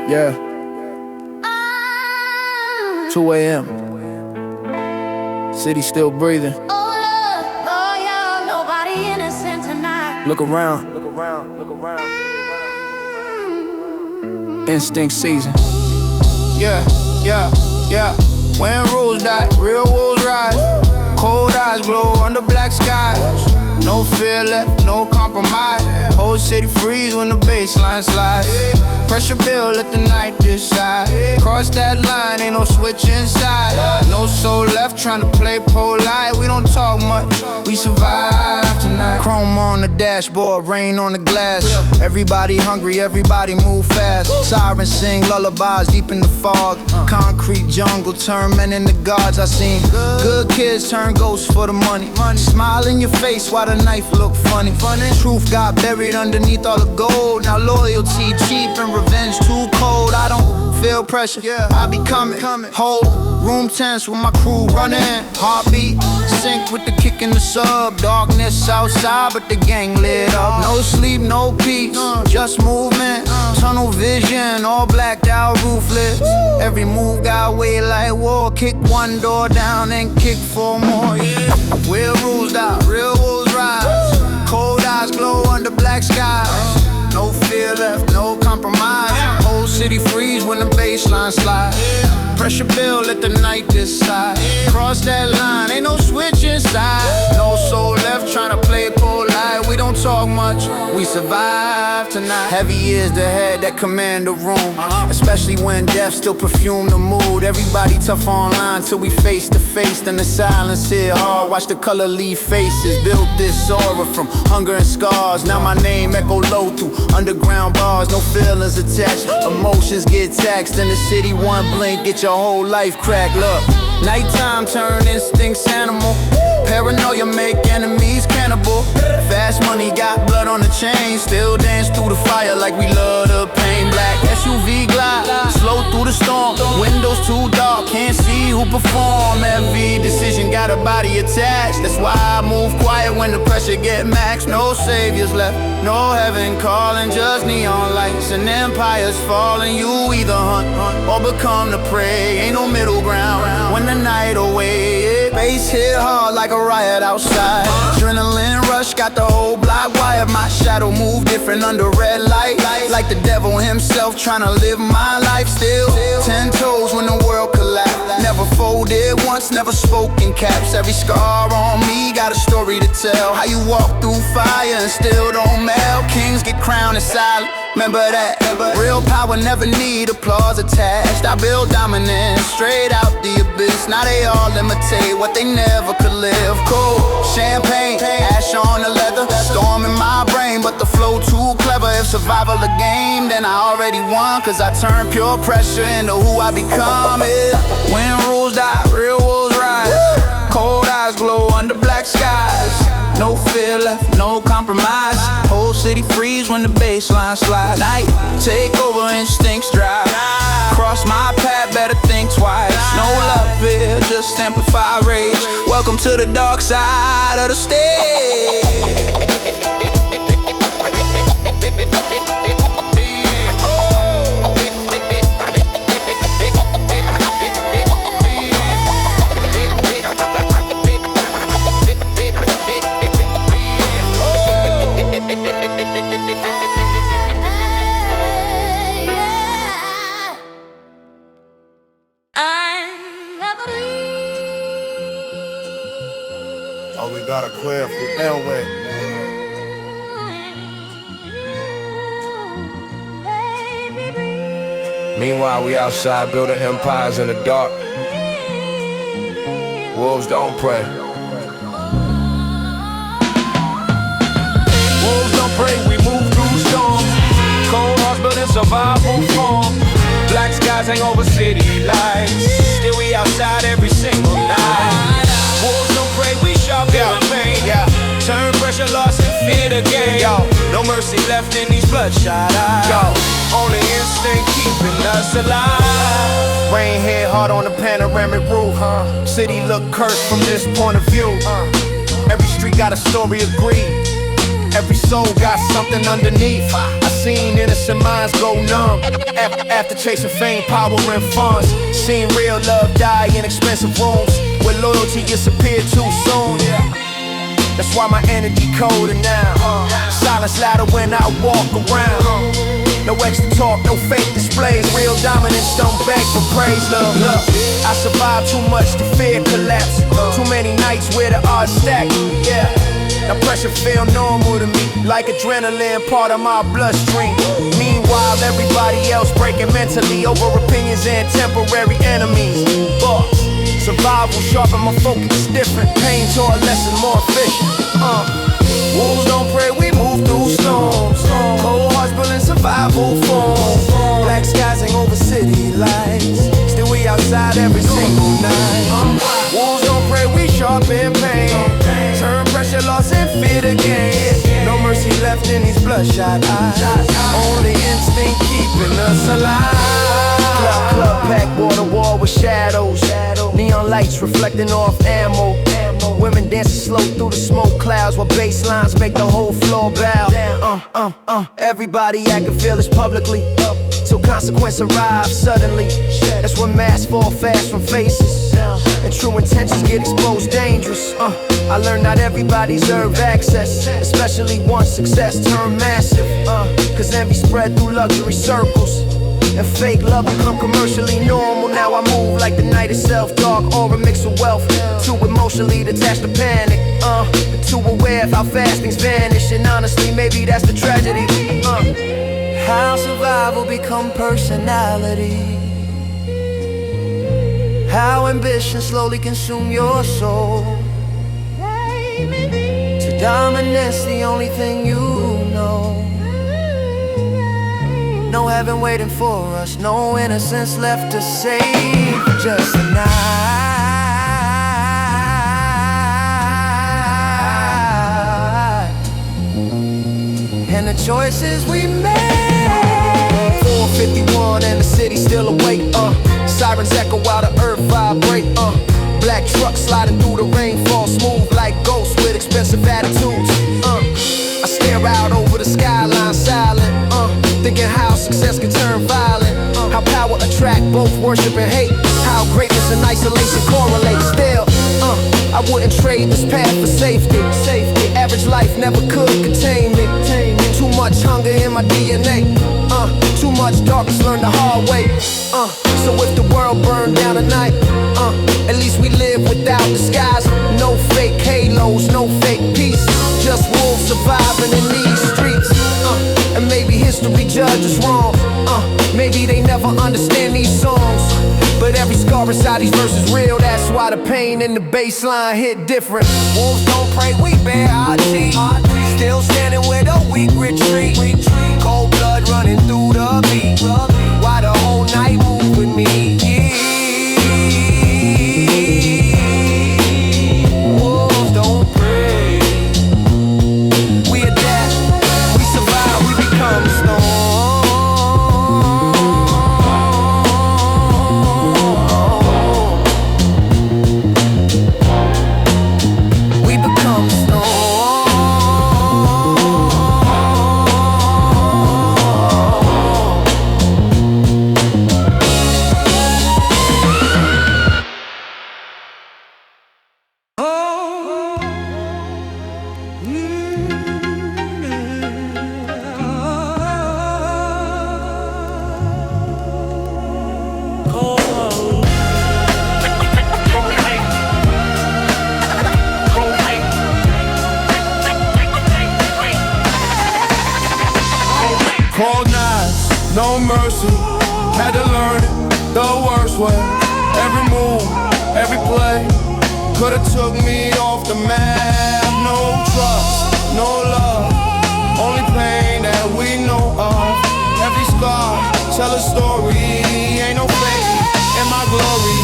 Yeah. 2 a.m. City still breathing. Look around. Instinct season. Yeah. When rules die, real wolves rise. Cold eyes glow under black skies. No fear left, no compromise. Whole city freeze when the bassline slides. Pressure build, let the night decide. Cross that line, ain't no switch inside. No soul left, tryna play polite. We don't talk much, we survive tonight. Chrome on the dashboard, rain on the glass. Everybody hungry, everybody move fast. Sirens sing lullabies deep in the fog. Concrete jungle turn men into gods. I seen good kids turn ghosts for the money. Smile in your face while the knife look funny. Truth got buried underneath all the gold. Now loyalty cheap and revenge too cold. I don't feel pressure, I be coming. Whole room tense with my crew running. Heartbeat sync with the kick in the sub. Darkness outside but the gang lit up. No sleep, no peace, just movement. Tunnel vision, all blacked out, roofless. Every move got weight like war. Kick one door down and kick 4 more. Where rules die, real wolves rise. Cold eyes glow under black skies. No fear left, no compromise. Whole city freeze when the bassline slides. Pressure build, let the night decide. Cross that line, ain't no switch inside. No soul left, tryna play polite. We don't talk much, we survive tonight. Heavy is the head that command the room. Especially when death still perfume the mood. Everybody tough online till we face to face. Then the silence hit hard, watch the color leave faces. Built this aura from hunger and scars. Now my name echo low through underground bars. No feelings attached, emotions get taxed. In the city one blink, get your whole life cracked. Look, nighttime turn instincts animal. Paranoia make enemies cannibal. Fast money got blood on the chain. Still dance through the fire like we love the pain. Black SUV glide, slow through the storm. Windows too dark, can't see who perform. Every decision got a body attached. That's why I move quiet when the pressure get max. No saviors left, no heaven calling. Just neon lights and empires falling. You either hunt or become the prey. Ain't no middle ground when the night away. Bass hit hard like a riot outside. Adrenaline rush got the whole block wired. My shadow move different under red light. Like the devil himself trying to live my life still. 10 toes when the world collapsed. Never folded once, never spoke in caps. Every scar on me got a story to tell. How you walk through fire and still don't melt. Kings get crowned in silence, remember that. Real power never need applause attached. I build dominance straight out the abyss. Now they all imitate what they never could live. Cold champagne, ash on the leather. Storm in my brain, but the flow too clever. If survival a game, then I already won. Cause I turn pure pressure into who I become. When rules die, real wolves rise. Cold eyes glow under black skies. No fear left, no compromise. Whole city freeze when the bassline slides. Night take over, instincts drive. Cross my path, better think twice. No love here, just amplify rage. Welcome to the dark side of the stage. Oh, we got a queer for Elway. Meanwhile, we outside building empires in the dark. Wolves don't pray. Wolves don't pray, we move through storms. Cold hearts building survival form. Black skies hang over city lights. Still we outside every single night. Wolves don't pray, we sharp in the pain. Turn pressure, loss, and fear the game. No mercy left in these bloodshot eyes. Only instinct keeping us alive. Rain hit hard on the panoramic roof. City look cursed from this point of view. Every street got a story of greed. Every soul got something underneath. I seen innocent minds go numb after chasing fame, power, and funds. Seen real love die in expensive rooms where loyalty disappeared too soon. That's why my energy colder now. Silence louder when I walk around. No extra talk, no fake displays. Real dominance don't beg for praise. Look, I survived too much to fear collapse. Too many nights where the odds stack. Yeah, now pressure feel normal to me, like adrenaline, part of my bloodstream. Meanwhile, everybody else breaking mentally over opinions and temporary enemies. Survival sharpen my focus different. Pain taught lesson more efficient. Wolves don't pray, we move through storms. Cold hearts building survival forms. Black skies hang over city lights. Still we outside every single night. Wolves don't pray, we sharpen pain. Turn pressure, loss, and fear to gain. No mercy left in these bloodshot eyes. Only instinct keeping us alive. Club pack, water wall with shadows. Neon lights reflecting off ammo. Women dancing slow through the smoke clouds while basslines make the whole floor bow. Everybody acting fearless publicly till consequence arrives suddenly. That's when masks fall fast from faces and true intentions get exposed dangerous. I learned not everybody deserve access, especially once success turned massive. Cause envy spread through luxury circles and fake love become commercially normal. Now I move like the night itself. Dark aura mixed with wealth. Too emotionally detached to panic. Too aware of how fast things vanish. And honestly, maybe that's the tragedy. How survival become personality. How ambition slowly consume your soul. To dominance the only thing you know. No heaven waiting for us, no innocence left to save. Just a night and the choices we made. 451 and the city still awake. Sirens echo while the earth vibrate. Black trucks sliding through the rainfall, smooth like ghosts with expensive attitudes. I stare out over the skyline silent. Thinking how success can turn violent. How power attract both worship and hate. How greatness and isolation correlate. Still, I wouldn't trade this path for safety. Average life never could contain me. Too much hunger in my DNA. Too much darkness learned the hard way. So if the world burned down tonight, at least we live without disguise. No fake halos, no fake peace. Just wolves surviving in these streets. And maybe history judges wrong. Maybe they never understand these songs. But every scar inside these verses real. That's why the pain in the bassline hit different. Wolves don't pray, we bear our teeth. Still standing where the weak retreat. Cold blood running through the beat. Why the whole night move with me? Wolves don't pray. We adapt, we survive, we become stone. We become stone. Cold nights, no mercy. Had to learn it the worst way. Every move, every play could've took me off the map. No trust, no love, only pain that we know of. Every scar tell a story. Ain't no fake in my glory.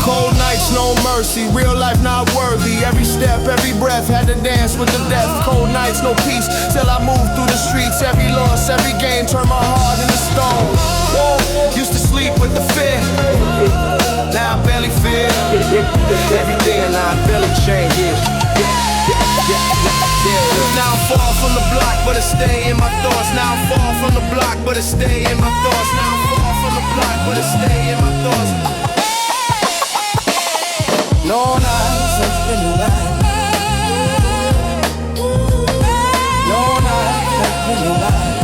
Cold nights, no mercy. Real life not worthy. Every step, every breath had to dance with the death. Cold nights, no peace till I moved through the streets. Every loss, every game turned my heart into stone. Used to sleep with the fear. Now I barely feel everything, and I barely change it. Now I'm far from the block, but it stay in my thoughts. Now I'm far from the block, but it stay in my thoughts. Now I'm far from the block, but it stay in my thoughts. No nights have been right. No nights have been right.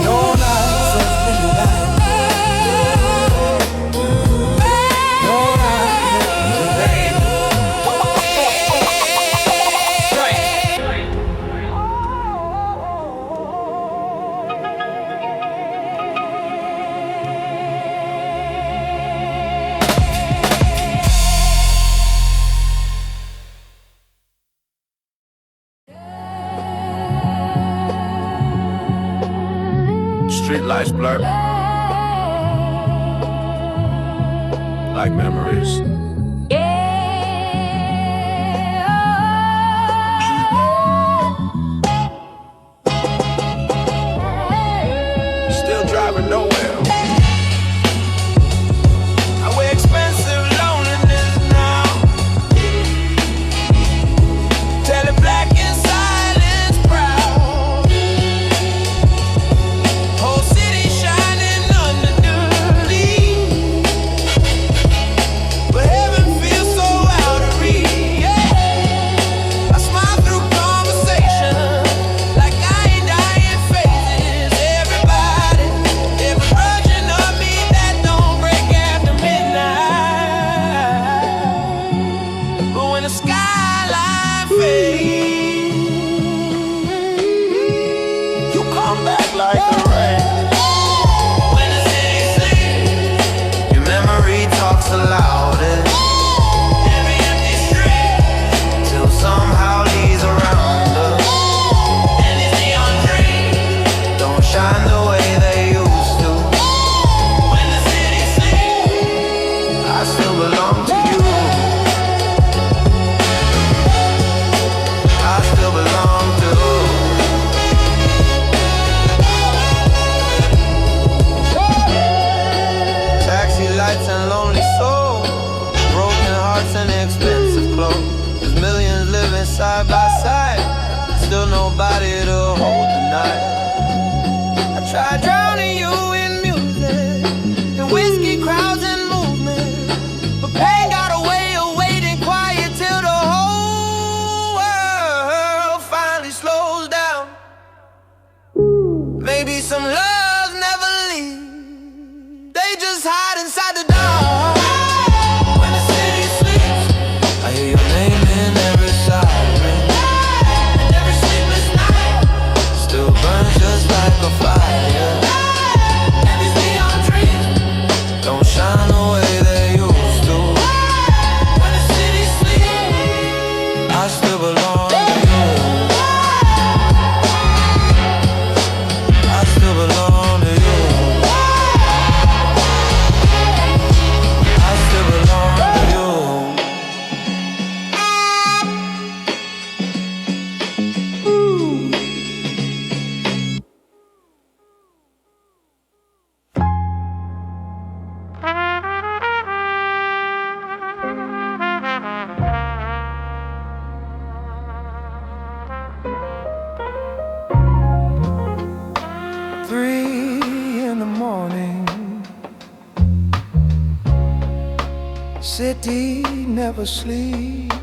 No nights have been right. Street lights blur like memories. Still driving nowhere. I wear expensive loneliness now. Tell it black in silence proud. Whole city shining underneath. But heaven feels so out of reach. Yeah. I smile through conversation like I ain't dying faces. Everybody, every version of me that don't break after midnight. But when the skyline fades, you come back like the rain. When the city sleeps, your memory talks the loudest. Every empty street till somehow leads around us. And these neon dreams don't shine the way they used to. When the city sleeps, I still belong to you. I still belong to you. Taxi lights and lonely souls, broken hearts and expensive clothes. There's millions living side by side, still nobody to hold the night. I tried drowning you in music and whiskey crowds and movement, but pain got a way of waiting quiet till the whole world finally slows down. Maybe some loves never leave, they just hide inside the dark. When the city sleeps, I hear your name in every siren, and every sleepless night still burns just like a fire. And these neon dreams don't shine the way they used to. When the city sleeps, I still belong to you. I still belong to you. I still belong to you. 3 in the morning, city never sleeps.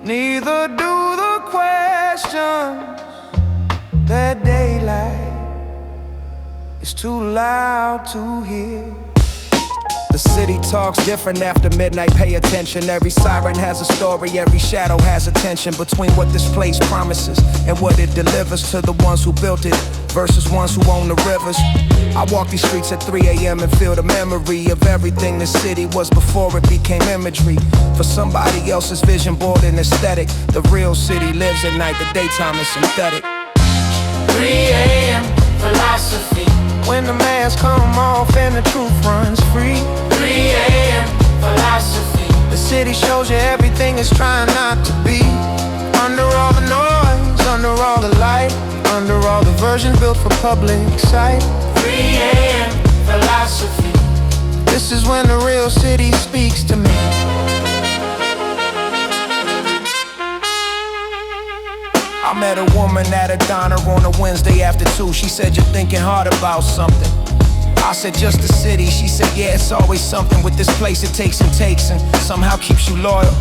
Neither do the questions. That daylight is too loud to hear. The city talks different after midnight, pay attention. Every siren has a story, every shadow has a tension between what this place promises and what it delivers to the ones who built it versus ones who own the rivers. I walk these streets at 3 a.m. and feel the memory of everything the city was before it became imagery. For somebody else's vision board and aesthetic, the real city lives at night, the daytime is synthetic. 3 a.m. philosophy. When the masks come off and the truth runs free. 3 a.m. philosophy. The city shows you everything it's trying not to be. Under all the noise, under all the light, under all the versions built for public sight. 3 a.m. philosophy. This is when the real city speaks to me. I met a woman at a diner on a Wednesday after 2. She said, you're thinking hard about something. I said, just the city. She said, yeah, it's always something with this place. It takes and takes and somehow keeps you loyal.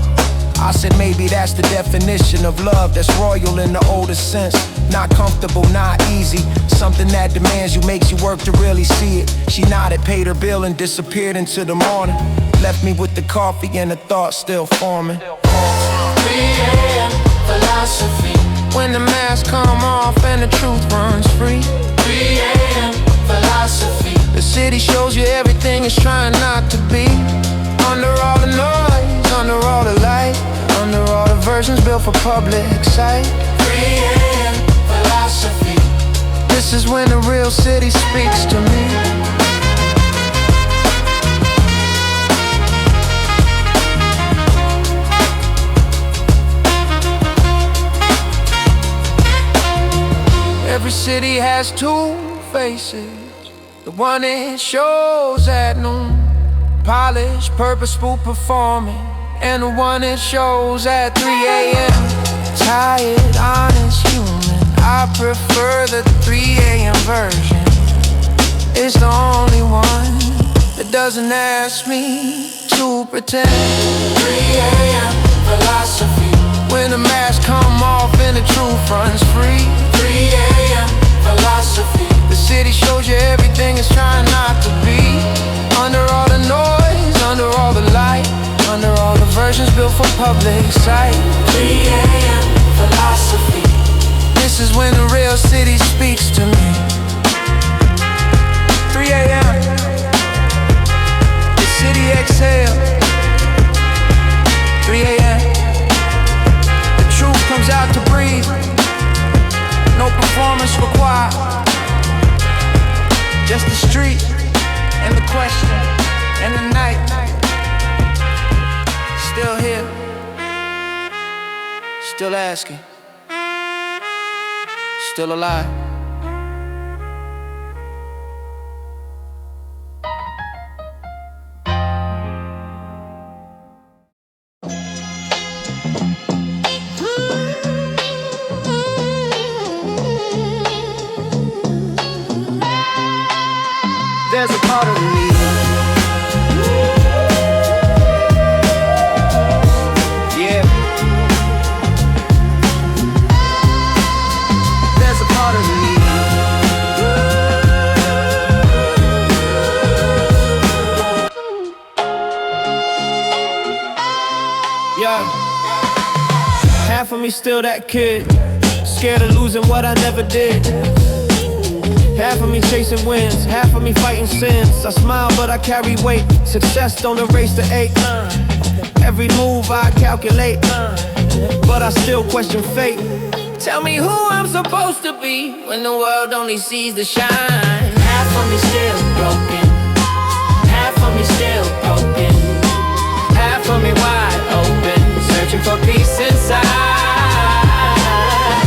I said, maybe that's the definition of love, that's royal in the oldest sense. Not comfortable, not easy. Something that demands you, makes you work to really see it. She nodded, paid her bill and disappeared into the morning. Left me with the coffee and the thought still forming. 3 a.m. philosophy. When the mask come off and the truth runs free. 3 a.m. philosophy. The city shows you everything it's trying not to be. Under all the noise, under all the light, under all the versions built for public sight. 3 a.m. philosophy. This is when the real city speaks to me. Every city has two faces. The one it shows at noon, polished, purposeful performing. And the one it shows at 3 a.m. Tired, honest, human. I prefer the 3 a.m. version. It's the only one that doesn't ask me to pretend. 3 a.m. philosophy. When the mask come off and the truth runs free. 3 a.m. philosophy. The city shows you everything it's trying not to be. Under all the noise, under all the light, under all the versions built for public sight. 3 a.m. philosophy. This is when the real city speaks to me. 3 a.m. The city exhales. 3 a.m. The truth comes out to breathe. No performance required. Just the street and the question and the night. Still here, still asking, still alive. There's a part of me. Yeah. There's a part of me. Yeah. Half of me still that kid, scared of losing what I never did. Half of me chasing wins, half of me fighting sins. I smile but I carry weight, success don't erase the ache. Every move I calculate, but I still question fate. Tell me who I'm supposed to be when the world only sees the shine. Half of me still broken, half of me still broken, half of me wide open, searching for peace inside.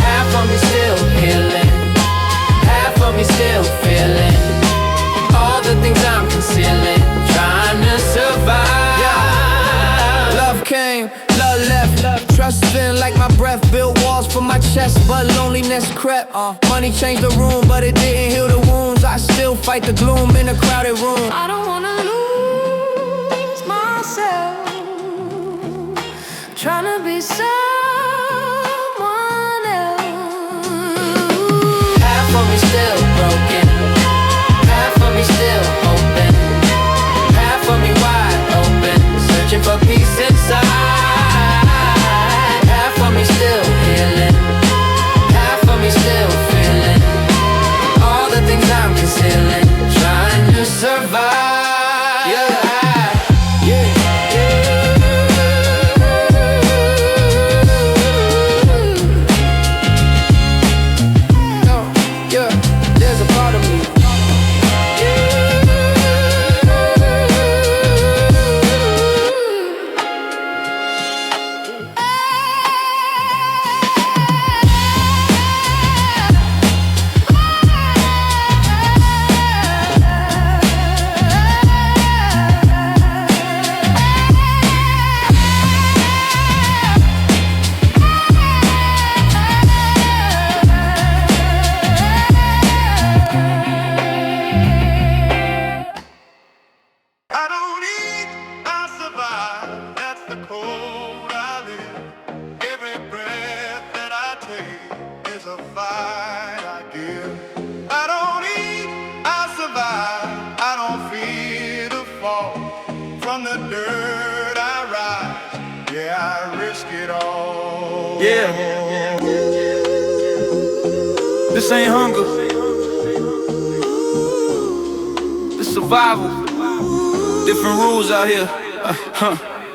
Half of me still healing, half of me still feeling all the things I'm concealing, trying to survive. Yeah. Love came, love left, trusting like my breath built walls for my chest, but loneliness crept. Money changed the room, but it didn't heal the wounds. I still fight the gloom in a crowded room. I don't wanna lose myself, trying to be someone else. Half of me still broken, half of me still open, half of me wide open, searching for peace inside. Half of me still healing, half of me still feeling all the things I'm concealing, trying to survive. Yeah, yeah. This ain't hunger, this survival. Different rules out here.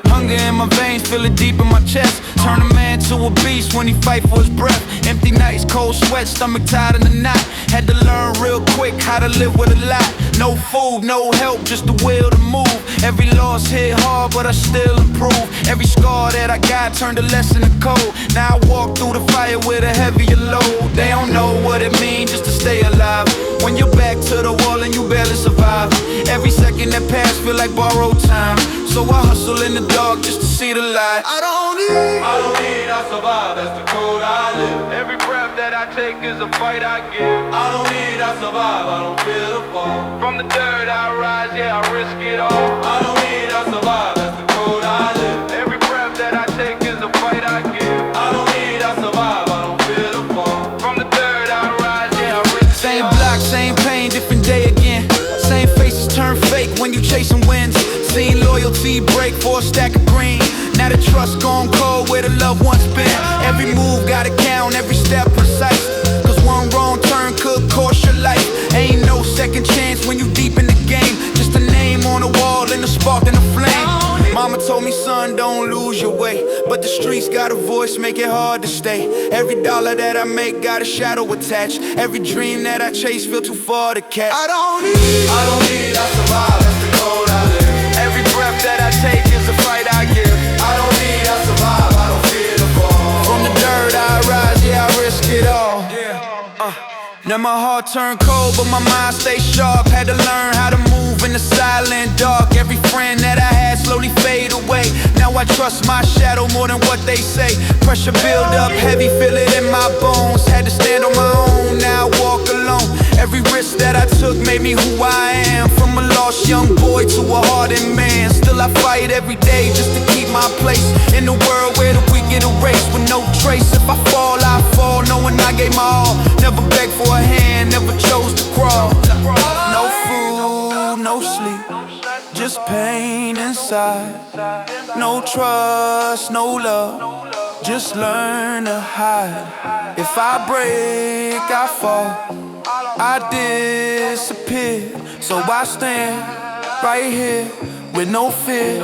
Hunger in my veins, feel it deep in my chest. Turn a man to a beast when he fight for his breath. Empty nights, cold sweat, stomach tied in the knot. Had to learn real quick how to live with a lot. No food, no help, just the will to move. Every loss hit hard, but I still improve. Every scar that I got turned a lesson to code. Now I walk through the fire with a heavier load. They don't know what it means just to stay alive. When you're back to the wall and you barely survive. Every second that pass feel like borrowed time. So I hustle in the dark just to see the light. I don't need, I survive, that's the code I live. Every breath that I take is a fight I give. I don't need, I survive, I don't feel the fall. From the dirt I rise, yeah, I risk it all. I don't need, I survive, that's the code I live. Every breath that I take is a fight I give. I don't need, I survive, I don't feel the fall. From the dirt I rise, yeah, I risk it all. Same block, same pain, different day again. Same faces turn fake when you chasing wins. Seen loyalty break for a stack of green. Now the trust gone cold where the loved ones been. Every move gotta count, every step precise. Cause one wrong turn could cost your life. Ain't no second chance when you deep in the game. Just a name on the wall and a spark and a flame. Mama told me, son, don't lose your way. But the streets got a voice, make it hard to stay. Every dollar that I make got a shadow attached. Every dream that I chase feel too far to catch. I don't need, I survive, that's the code I live. Every breath that I take is a fight I give. I don't need, I survive, I don't fear the fall. From the dirt I rise, yeah, I risk it all. Now my heart turned cold, but my mind stayed sharp. Had to learn how to move in the silent dark. Every friend that I had slowly fade away. Now I trust my shadow more than what they say. Pressure build up heavy, feel it in my bones. Had to stand on my own, now I walk alone. Every risk that I took made me who I am. From a lost young boy to a hardened man. Still I fight every day just to keep my place. In the world where the weak get erased with no trace. If I fall, I fall, knowing I gave my all. Never begged for a hand, never chose to crawl. No food, no sleep, just pain inside. No trust, no love, just learn to hide. If I break, I fall, I disappear. So I stand right here with no fear.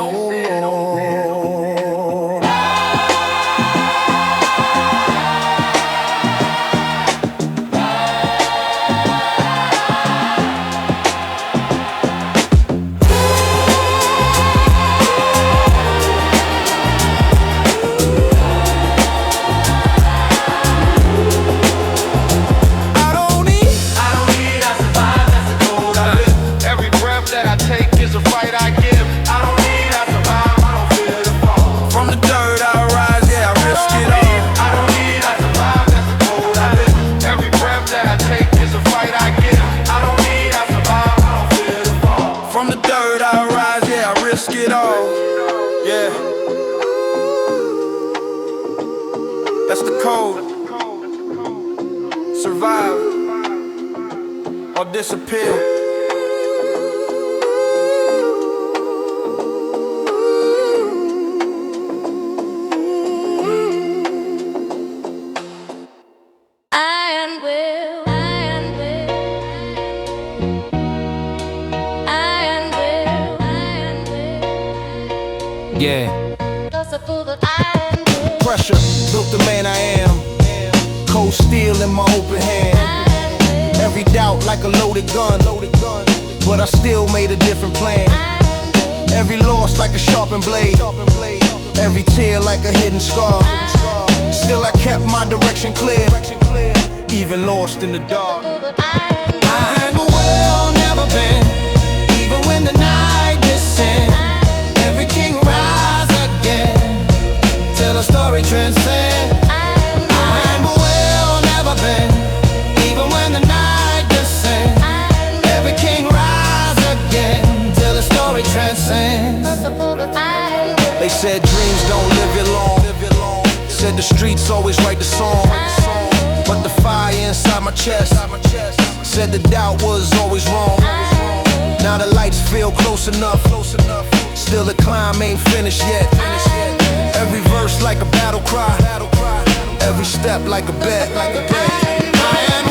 That's the code. Survive or disappear. Yeah. Pressure built the man I am. Cold steel in my open hand. Every doubt like a loaded gun. But I still made a different plan. Every loss like a sharpened blade. Every tear like a hidden scar. Still I kept my direction clear. Even lost in the dark. I had well never been. Even when the night descends. Every king rise again. Till a story transcends. I'm well never been. Even when the night descends. Every king rise again. Till the story transcends. They said dreams don't live here long. Said the streets always write the song. But the fire inside my chest said the doubt was always wrong. Now the lights feel close enough. Still the climb ain't finished yet. Every verse like a battle cry. Every step like a bet. I am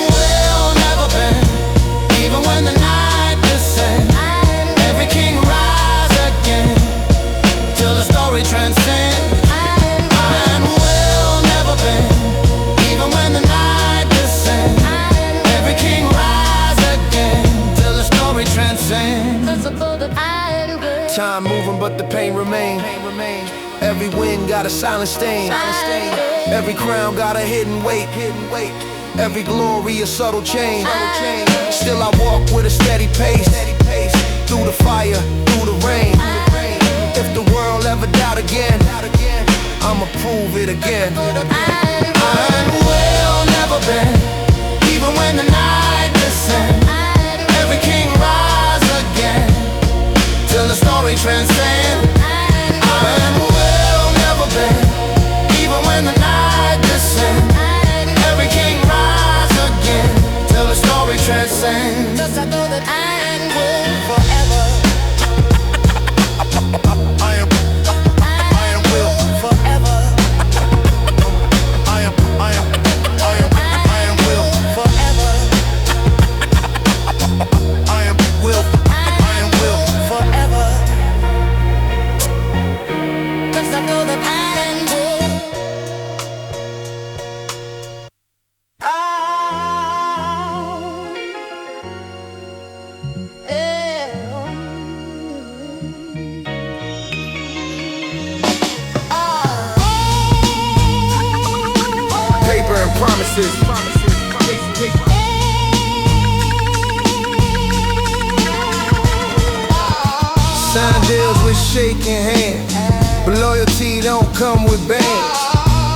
but the pain remains. Every win got a silent stain. Every crown got a hidden weight. Every glory a subtle change. Still I walk with a steady pace. Through the fire, through the rain. If the world ever doubt again, I'ma prove it again. I will never bend, even when the night descends. Every king rise again, till the story transcends. I will never bend, even when the night descends. Every king rise again, till the story transcends. Just I know that I will forever. I am will forever. I am will forever. I am will forever. 'Cause I know that I will. Paper and promises. Sign deals with shaking hands, but loyalty don't come with bands.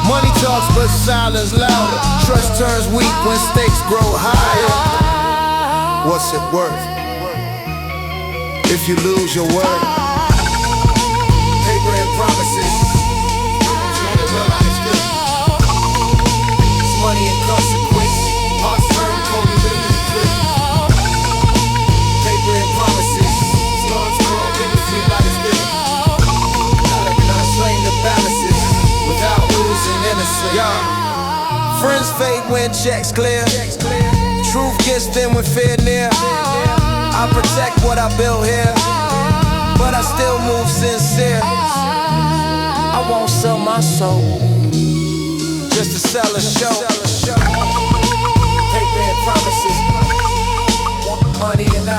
Money talks but silence louder. Trust turns weak when stakes grow higher. What's it worth if you lose your word? Paper and promises. It's money and consequence. Hearts turn cold and living free. Paper and promises. Slums grow in the free by the spirit. Not slaying the balances without losing innocence. Friends fade when checks clear. Truth gets thin when fear near. I protect what I build here, but I still move sincere. I won't sell my soul just to sell a show. Paper and promises. Money and I.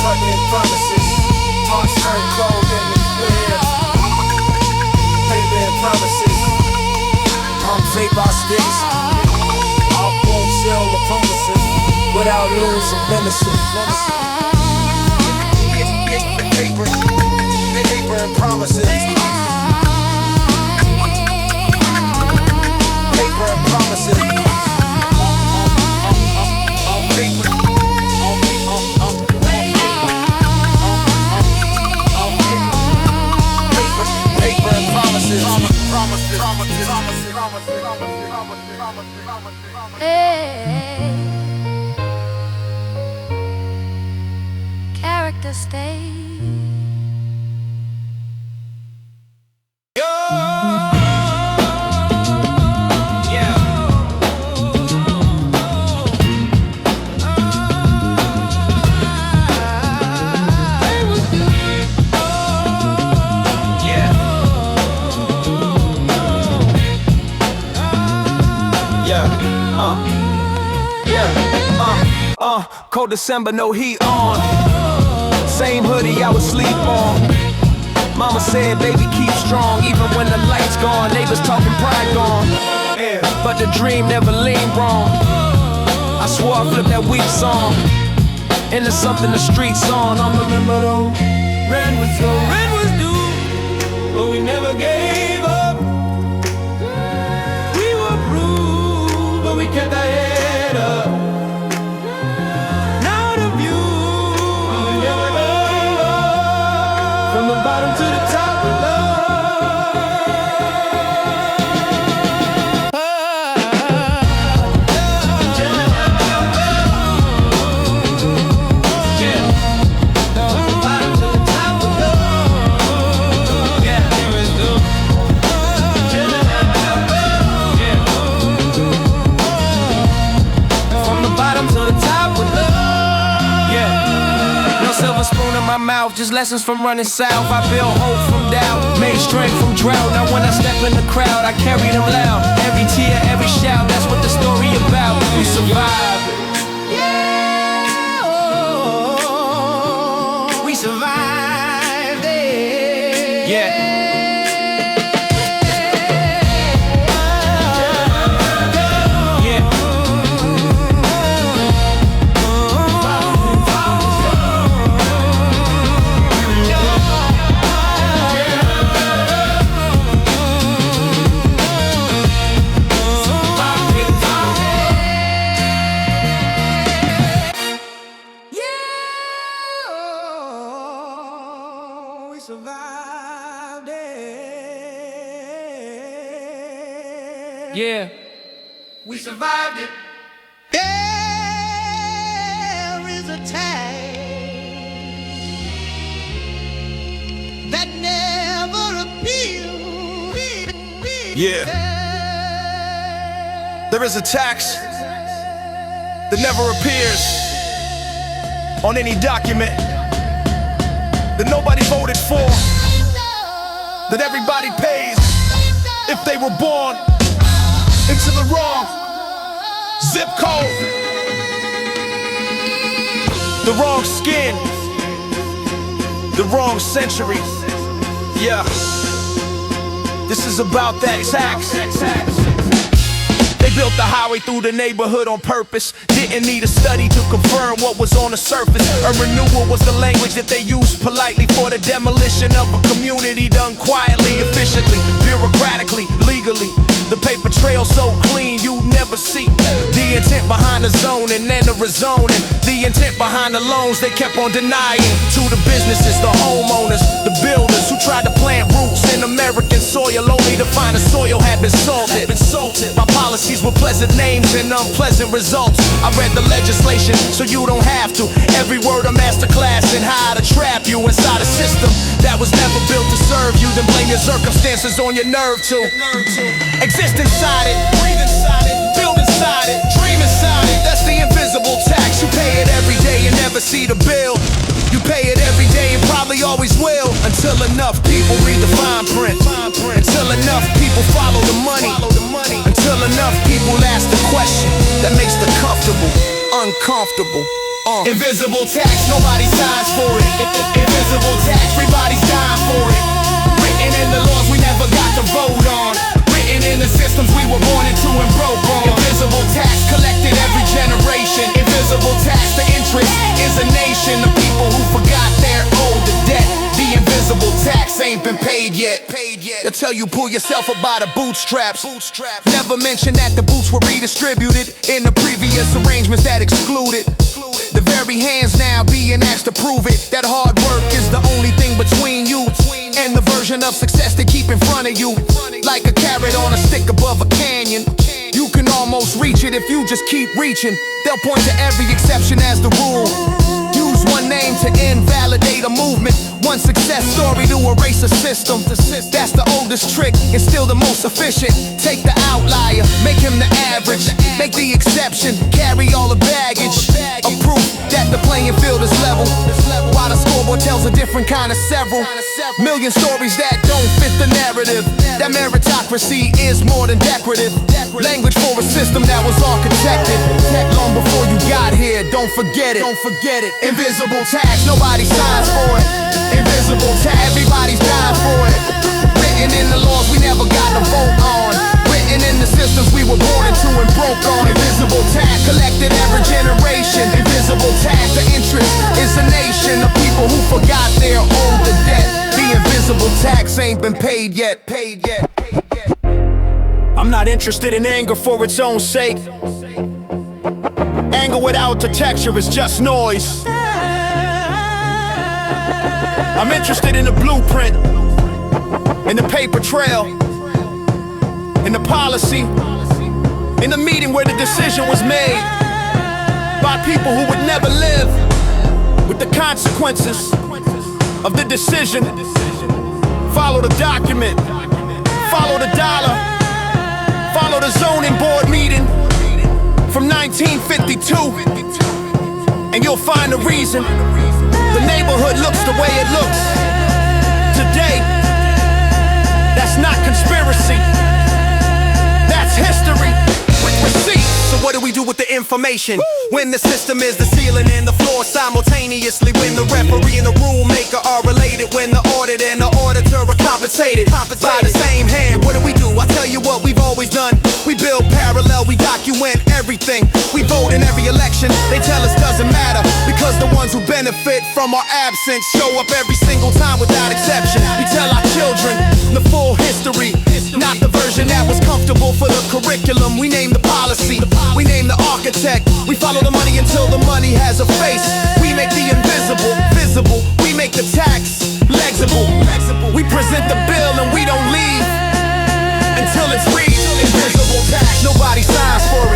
Paper and promises. Hearts turn cold and it's clear. Paper and promises. I'm paper sticks. I won't sell the promises without losing innocence. Paper and promises. Paper and promises. Paper and promises. Hey, character stay. Cold December, no heat on. Same hoodie I would sleep on. Mama said, baby, keep strong. Even when the lights gone, neighbors talking pride gone. But the dream never leaned wrong. I swore I flipped that weak song into something the streets on. I'm remember though, red was due, but we never gave up. We were bruised, but we kept our head up. From the bottom to the top of mouth, just lessons from running south. I built hope from doubt, made strength from drought. Now when I step in the crowd, I carry them loud. Every tear, every shout, that's what the story about. We survived. We survived. We survived it. There is a tax that never appeals. Yeah. There is a tax that never appears on any document that nobody voted for, that everybody pays if they were born into the wrong zip code, the wrong skin, the wrong century. Yeah, this is about that tax. They built the highway through the neighborhood on purpose. Didn't need a study to confirm what was on the surface. A renewal was the language that they used politely for the demolition of a community done quietly, efficiently, bureaucratically, legally. The paper trail so clean you never see the intent behind the zoning and the rezoning. The intent behind the loans they kept on denying to the businesses, the homeowners, the builders who tried to plant roots in American soil only to find the soil had been salted. My policies were pleasant names and unpleasant results. I read the legislation so you don't have to. Every word a masterclass in how to trap you inside a system that was never built to serve you. Then blame your circumstances on your nerve to exist inside it, breathe inside it, build inside it, dream inside it. That's the invisible tax. You pay it every day and never see the bill. You pay it every day and probably always will, until enough people read the fine print, until enough people follow the money, until enough people ask the question that makes the comfortable uncomfortable. Invisible tax, nobody signs for it. Invisible tax, everybody's dying for it. Written in the laws we never got to vote on. Written in the systems we were born into and broke on. Invisible tax collected every generation. Invisible tax, the interest is a nation of people who forgot their owed the debt. The invisible tax ain't been paid yet. They'll tell you pull yourself up by the bootstraps. Never mention that the boots were redistributed in the previous arrangements that excluded the very hands now being asked to prove it. That hard work is the only thing between you and the version of success they keep in front of you. Like a carrot on a stick above a canyon. You can almost reach it if you just keep reaching. They'll point to every exception as the rule. Use one name to invalidate a movement. One success story to erase a system. That's the oldest trick and still the most efficient. Take the outlier, make him the average. Make the exception, carry all the baggage of proof that the playing field is level. While the scoreboard tells a different kind of several million stories that don't fit the narrative. That meritocracy is more than decorative. Language for a system that was architected long before you got here. Don't forget it. Invisible tax, nobody signs for it. Invisible tax, everybody's dying for it. Written in the laws we never got to vote on. Written in the systems we were born into and broke on. Invisible tax collected every generation. Invisible tax, the interest is a nation of people who forgot their owed the debt. The invisible tax ain't been paid yet. I'm not interested in anger for its own sake. Anger without the texture is just noise. I'm interested in the blueprint, in the paper trail, in the policy, in the meeting where the decision was made by people who would never live with the consequences of the decision. Follow the document, follow the dollar, follow the zoning board meeting from 1952, and you'll find the reason the neighborhood looks the way it looks today. That's not conspiracy, that's history with receipts. So what do we do with the information? When the system is the ceiling and the floor simultaneously? When the referee and the rule maker are related? When the audit and the auditor are compensated by the same hand? What do? I tell you what we've always done. We build parallel, we document everything. We vote in every election, they tell us doesn't matter, because the ones who benefit from our absence show up every single time without exception. We tell our children the full history, not the version that was comfortable for the curriculum. We name the policy, we name the architect. We follow the money until the money has a face. We make the invisible visible, we make the tax legible. We present the bill and we don't leave until it's read. Invisible tax, nobody signs for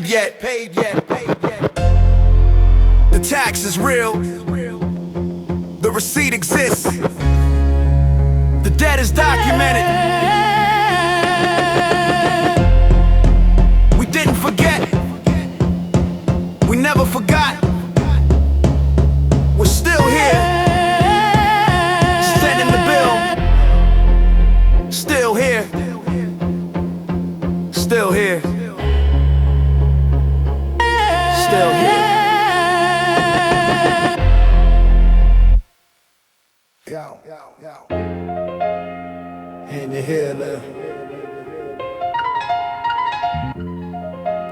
paid yet. The tax is real. The receipt exists. The debt is documented. We didn't forget. We never forgot. We're still here. Sending the bill. Still here. Still here. Still here. Yo. In the here,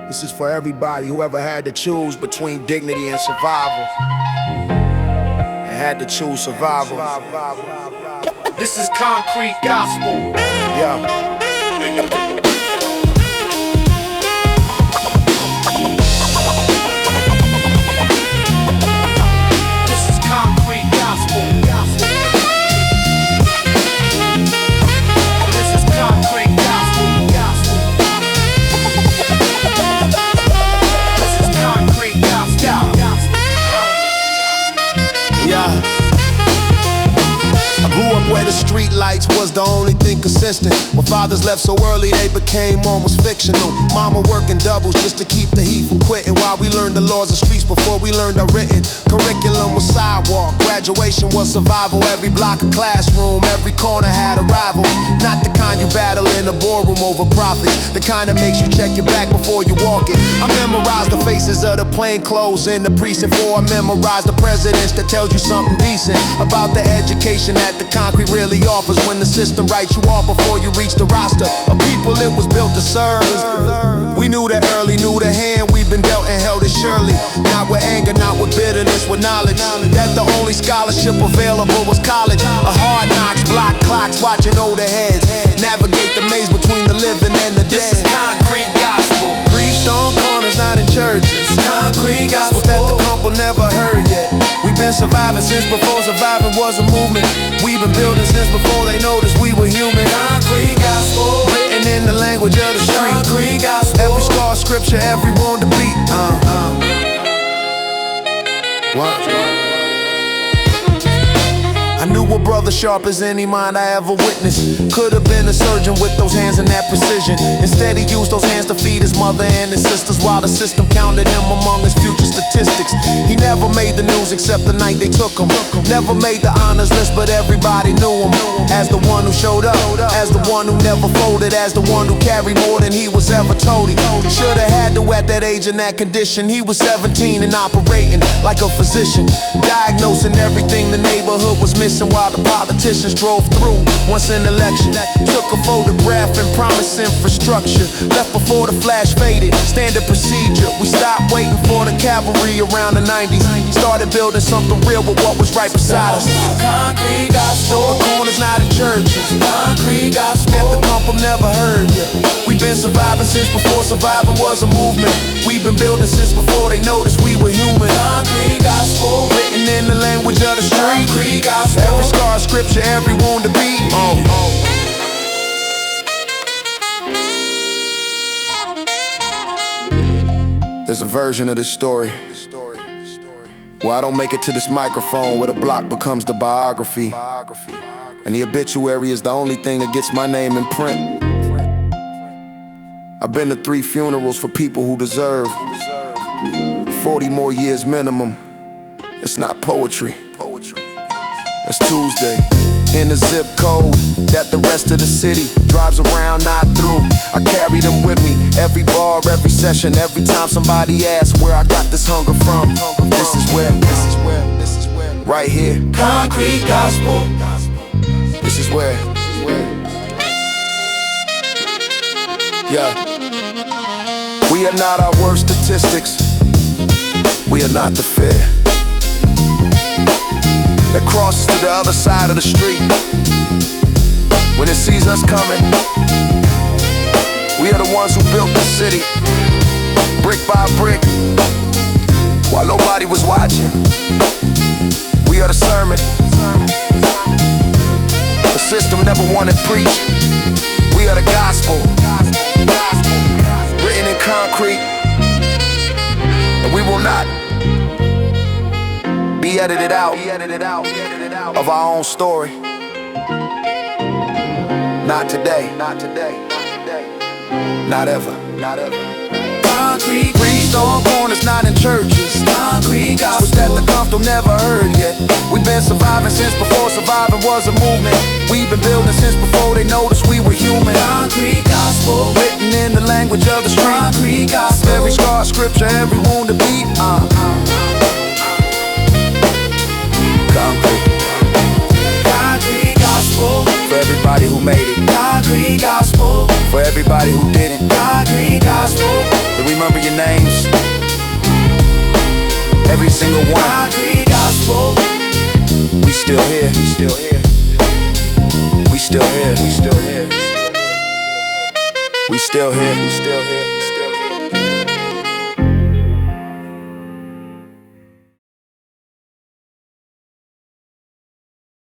this is for everybody who ever had to choose between dignity and survival. And had to choose survival. This is concrete gospel. Yeah. Where the street lights was the only thing consistent. When fathers left so early, they became almost fictional. Mama working doubles just to keep the heat from quitting, while we learned the laws of streets before we learned our written. Curriculum was sidewalk, graduation was survival. Every block a classroom, every corner had a rival. Not the kind you battle in a boardroom over profits, the kind that makes you check your back before you walk it. I memorized the faces of the plainclothes in the precinct 4. I memorized the presidents that tells you something decent about the education that the concrete really offers. When the system writes you off before you reach the roster of people it was built to serve. We knew that early, knew the hand we've been dealt and held it surely. Not with anger, not with bitterness, with knowledge that the only scholarship available was college. A hard knocks, block clocks, watching older heads navigate the maze between the living and the dead. This is concrete gospel. Preached on corners, not in churches. Concrete gospel that the couple never heard yet. We've been surviving since before surviving was a movement. We've been building since before they noticed we were human. Concrete gospel. Written in the language of the street. Concrete gospel. Every scar, scripture, every wound to beat. What? I knew a brother sharp as any mind I ever witnessed. Could have been a surgeon with those hands and that precision. Instead he used those hands to feed his mother and his sisters, while the system counted him among his future statistics. He never made the news except the night they took him. Never made the honors list, but everybody knew him as the one who showed up, as the one who never folded, as the one who carried more than he was ever told. He should've had to at that age in that condition. He was 17 and operating like a physician, diagnosing everything the neighborhood was missing, while the politicians drove through once an election. Took a photograph and promised infrastructure. Left before the flash faded, standard procedure. We stopped waiting for the cavalry around the 90s. Started building something real with what was right beside us. Concrete gospel. The corners, not in churches. Concrete gospel. That the couple never heard yet. We've been surviving since before surviving was a movement. We've been building since before they noticed we were human. Concrete gospel. Written in the language of the street. Concrete gospel. Every scar, scripture, every wound to beat. There's a version of this story where I don't make it to this microphone, where the block becomes the biography, and the obituary is the only thing that gets my name in print. I've been to 3 funerals for people who deserve 40 more years minimum. It's not poetry. It's Tuesday in the zip code that the rest of the city drives around, not through. I carry them with me, every bar, every session, every time somebody asks where I got this hunger from. This is where, right here. Concrete gospel. This is where. Yeah. We are not our worst statistics. We are not the fear that crosses to the other side of the street when it sees us coming. We are the ones who built the city, brick by brick, while nobody was watching. We are the sermon the system never wanted preached. We are the gospel, written in concrete, edited out of our own story. Not today, not today, not today, not ever, not ever. Concrete, preached on corners, not in churches. Concrete gospel, was that the comfortable never heard yet. We've been surviving since before surviving was a movement. We've been building since before they noticed we were human. Concrete gospel, written in the language of the street. Concrete gospel, every scar, scripture, every wound to beat. Concrete, concrete gospel, for everybody who made it. Concrete gospel, for everybody who didn't. Concrete gospel, to remember your names, every single one. Concrete gospel, we still here, we still here, we still here, we still here, we still here, we still here.